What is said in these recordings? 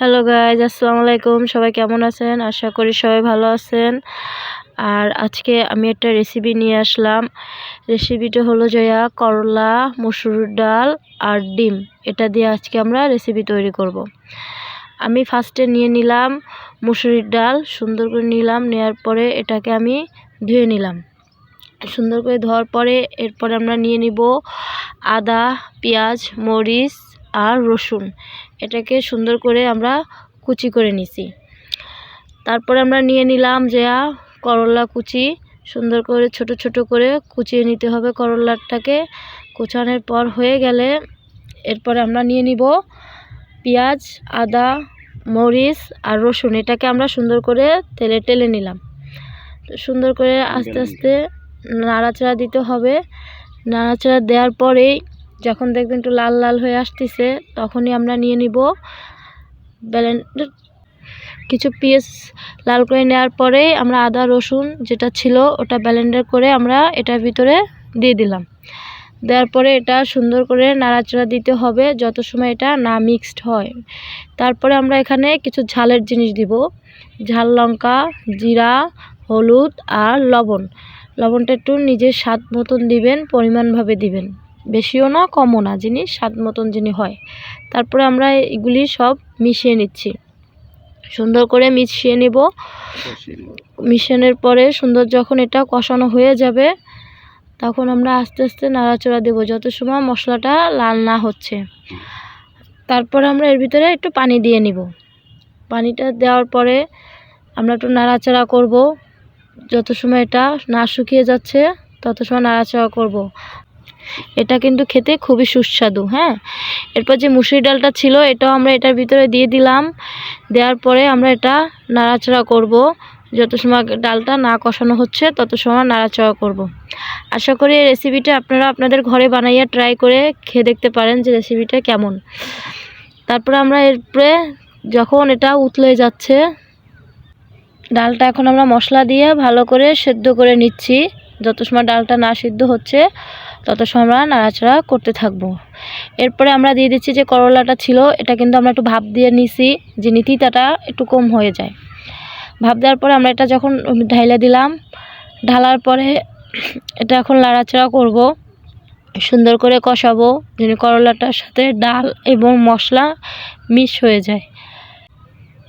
Hello guys, আসসালামু আলাইকুম। সবাই কেমন আছেন? আশা করি সবাই ভালো আছেন। আর আজকে আমি একটা রেসিপি নিয়ে আসলাম। রেসিপিটা হলো করলা, মসুর ডাল আর ডিম। এটা দিয়ে আজকে আমরা রেসিপি তৈরি করব। আমি ফার্স্টে নিয়ে নিলাম মসুরির ডাল, সুন্দর করে নিলাম। নেওয়ার পরে এটাকে আমি ধুয়ে নিলাম। সুন্দর করে ধোয়ার পরে এরপরে আমরা নিয়ে নিব আদা, পেঁয়াজ, মরিচ আর রসুন। এটাকে সুন্দর করে আমরা কুচি করে নিছি। তারপরে আমরা নিয়ে নিলাম করলা কুচি, সুন্দর করে ছোট ছোট করে কুচিয়ে নিতে হবে করলাটাকে। কুচানোর পর হয়ে গেলে এরপরে আমরা নিয়ে নিব পেঁয়াজ, আদা, মরিচ আর রসুন। এটাকে আমরা সুন্দর করে তেলে টেলে নিলাম। সুন্দর করে আস্তে আস্তে নাড়াচাড়া দিতে হবে। নাড়াচাড়া দেওয়ার পরেই যখন দেখবেন একটু লাল লাল হয়ে আসতেছে, তখনই আমরা নিয়ে নিব ব্লেন্ডার। কিছু পিস লাল করে নেওয়ার পরে আমরা আদা রসুন যেটা ছিল ওটা ব্লেন্ডার করে আমরা এটার ভিতরে দিয়ে দিলাম। দেওয়ার পরে এটা সুন্দর করে নাড়াচাড়া দিতে হবে যত সময় এটা না মিক্সড হয়। তারপরে আমরা এখানে কিছু ঝালের জিনিস দিব। ঝাল লঙ্কা, জিরা, হলুদ আর লবণ। লবণটা একটু নিজের স্বাদ মতন দিবেন, পরিমাণভাবে দিবেন, বেশিও না কমও না, জিনিস স্বাদ মতন যিনি হয়। তারপরে আমরা এগুলি সব মিশিয়ে নিচ্ছি, সুন্দর করে মিশিয়ে নেব। মিশানোর পরে সুন্দর যখন এটা কষানো হয়ে যাবে তখন আমরা আস্তে আস্তে নাড়াচাড়া দেব যত সময় মশলাটা লাল না হচ্ছে। তারপরে আমরা এর ভিতরে একটু পানি দিয়ে নিব। পানিটা দেওয়ার পরে আমরা একটু নাড়াচাড়া করব যত সময় এটা না শুকিয়ে যাচ্ছে, তত সময় নাড়াচাড়া করব। এটা কিন্তু খেতে খুবই সুস্বাদু। এরপর যে মুসুরি ডালটা ছিল এটাও আমরা এটার ভিতরে দিয়ে দিলাম। দেওয়ার পরে আমরা এটা নাড়াচাড়া করব যত সময় ডালটা না কষানো হচ্ছে তত সময় নাড়াচাড়া করব। আশা করি এই রেসিপিটা আপনারা আপনাদের ঘরে বানাইয়া ট্রাই করে খেয়ে দেখতে পারেন যে রেসিপিটা কেমন। তারপরে আমরা এরপরে যখন এটা উতলে যাচ্ছে, ডালটা এখন আমরা মশলা দিয়ে ভালো করে সেদ্ধ করে নিচ্ছি। যত সময় ডালটা না সিদ্ধ হচ্ছে তত সময় আমরা নাড়াচাড়া করতে থাকবো। এরপরে আমরা দিয়ে দিচ্ছি যে করলাটা ছিল, এটা কিন্তু আমরা একটু ভাপ দিয়ে নিছি যে তিতাটা একটু কম হয়ে যায়। ভাপ দেওয়ার পরে আমরা এটা যখন ঢাইলা দিলাম, ঢালার পরে এটা এখন নাড়াচাড়া করব, সুন্দর করে কষাবো যেন করলাটার সাথে ডাল এবং মশলা মিক্স হয়ে যায়।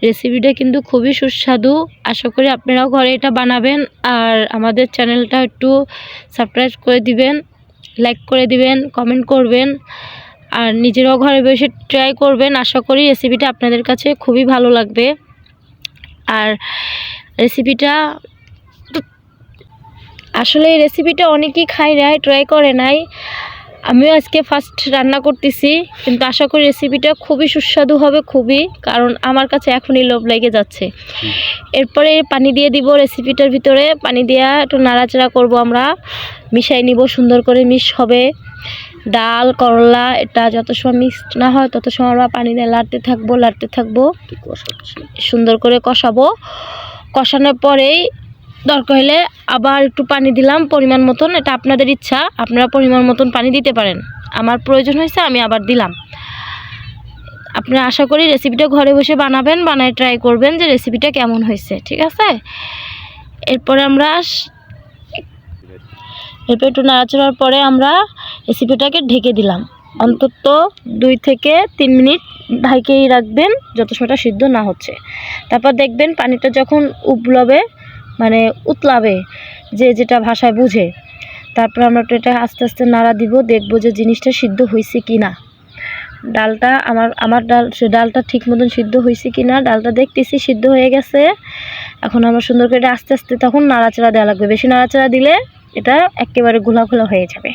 রেসিপিটা কিন্তু খুবই সুস্বাদু। আশা করি আপনারাও ঘরে এটা বানাবেন। আর আমাদের চ্যানেলটা একটু সাবস্ক্রাইব করে দিবেন, লাইক করে দিবেন, কমেন্ট করবেন আর নিজেরাও ঘরে বসে ট্রাই করবেন। আশা করি রেসিপিটা আপনাদের কাছে খুবই ভালো লাগবে। আর রেসিপিটা আসলে এই রেসিপিটা অনেকেই খায় নাই, ট্রাই করে নাই। আমিও আজকে ফার্স্ট রান্না করতেছি, কিন্তু আশা করি রেসিপিটা খুবই সুস্বাদু হবে, খুবই, কারণ আমার কাছে এখনই লোভ লেগে যাচ্ছে। এরপরে পানি দিয়ে দিব রেসিপিটার ভিতরে। পানি দিয়ে একটু নাড়াচাড়া করব, আমরা মিশাই নিব, সুন্দর করে মিক্স হবে ডাল করলা। এটা যত সময় মিক্সড না হয় তত সময় আমরা পানি দিয়ে লাড়তে থাকবো সুন্দর করে কষাবো। কষানোর পরেই দরকার হলে আবার একটু পানি দিলাম পরিমাণ মতন। এটা আপনাদের ইচ্ছা, আপনারা পরিমাণ মতন পানি দিতে পারেন। আমার প্রয়োজন হয়েছে আমি আবার দিলাম। আপনারা আশা করি রেসিপিটা ঘরে বসে বানাবেন, বানায় ট্রাই করবেন যে রেসিপিটা কেমন হয়েছে, ঠিক আছে। এরপরে আমরা একটু নাড়াচাড়ার পরে আমরা রেসিপিটাকে ঢেকে দিলাম। অন্তত 2 থেকে 3 মিনিট ঢেকেই রাখবেন যত সময়টা সিদ্ধ না হচ্ছে। তারপর দেখবেন পানিটা যখন উবলবে, মানে উতলাবে, যেটা ভাষায় বুঝে, তারপর আমরা এটা আস্তে আস্তে নাড়া দিব, দেখবো যে জিনিসটা সিদ্ধ হয়েছে কি না। ডালটা আমার ডালটা ঠিক মতন সিদ্ধ হয়েছে কি না, ডালটা দেখতেছি সিদ্ধ হয়ে গেছে। এখন আমরা সুন্দর করে আস্তে আস্তে তখন নাড়াচাড়া দেওয়া লাগবে, বেশি নাড়াচাড়া দিলে এটা একেবারে ঘোলা ঘোলা হয়ে যাবে।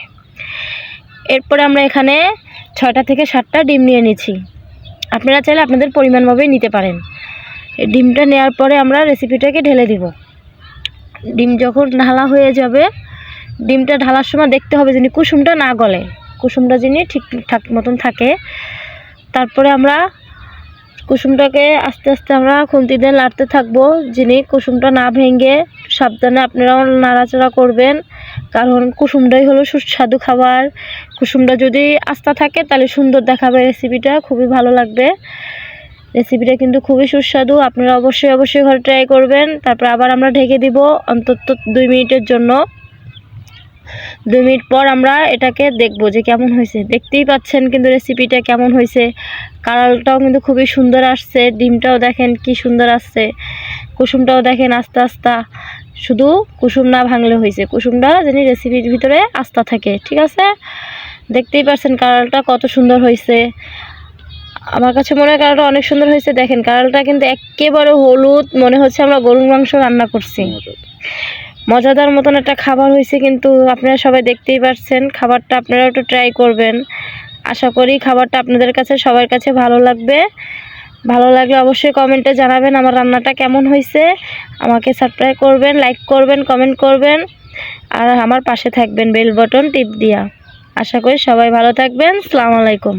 এরপরে আমরা এখানে 6টা থেকে 7টা ডিম নিয়ে নিচ্ছি। আপনারা চাইলে আপনাদের পরিমাণভাবেই নিতে পারেন। এই ডিমটা নেওয়ার পরে আমরা রেসিপিটাকে ঢেলে দিব। ডিম যখন ঢালা হয়ে যাবে, ডিমটা ঢালার সময় দেখতে হবে যিনি কুসুমটা না গলে, কুসুমটা যিনি ঠিকঠাক মতন থাকে। তারপরে আমরা কুসুমটাকে আস্তে আস্তে আমরা খুন্তি দিয়ে নাড়তে থাকবো যিনি কুসুমটা না ভেঙে। সাবধানে আপনারাও নাড়াচাড়া করবেন, কারণ কুসুমটাই হলো সুস্বাদু খাবার। কুসুমটা যদি আস্তা থাকে তাহলে সুন্দর দেখাবে রেসিপিটা, খুবই ভালো লাগবে। রেসিপিটা কিন্তু খুবই সুস্বাদু, আপনারা অবশ্যই ঘরে ট্রাই করবেন। তারপর আবার আমরা ঢেকে দিব অন্তত 2 মিনিটের জন্য। 2 মিনিট পর আমরা এটাকে দেখব যে কেমন হয়েছে। দেখতেই পাচ্ছেন কিন্তু রেসিপিটা কেমন হয়েছে, কালারটাও কিন্তু খুবই সুন্দর আসছে, ডিমটাও দেখেন কি সুন্দর আসছে, কুসুমটাও দেখেন আস্তে আস্তে, শুধু কুসুম না ভাঙলে হয়েছে, কুসুমটা যেন রেসিপির ভিতরে আস্থা থাকে, ঠিক আছে। দেখতেই পাচ্ছেন কালারটা কত সুন্দর হয়েছে, আমার কাছে মনে হয় কালারটা অনেক সুন্দর হয়েছে। দেখেন কালারটা কিন্তু একেবারে হলুদ, মনে হচ্ছে আমরা গরুর মাংস রান্না করছি। মজাদার মতন একটা খাবার হয়েছে, কিন্তু আপনারা সবাই দেখতেই পাচ্ছেন। খাবারটা আপনারাও একটু ট্রাই করবেন, আশা করি খাবারটা আপনাদের কাছে সবার কাছে ভালো লাগবে। ভালো লাগলে অবশ্যই কমেন্টে জানাবেন আমার রান্নাটা কেমন হয়েছে। আমাকে সাবস্ক্রাইব করবেন, লাইক করবেন, কমেন্ট করবেন, আর আমার পাশে থাকবেন বেল বাটন টিপ দিয়া। আশা করি সবাই ভালো থাকবেন। আসসালামু আলাইকুম।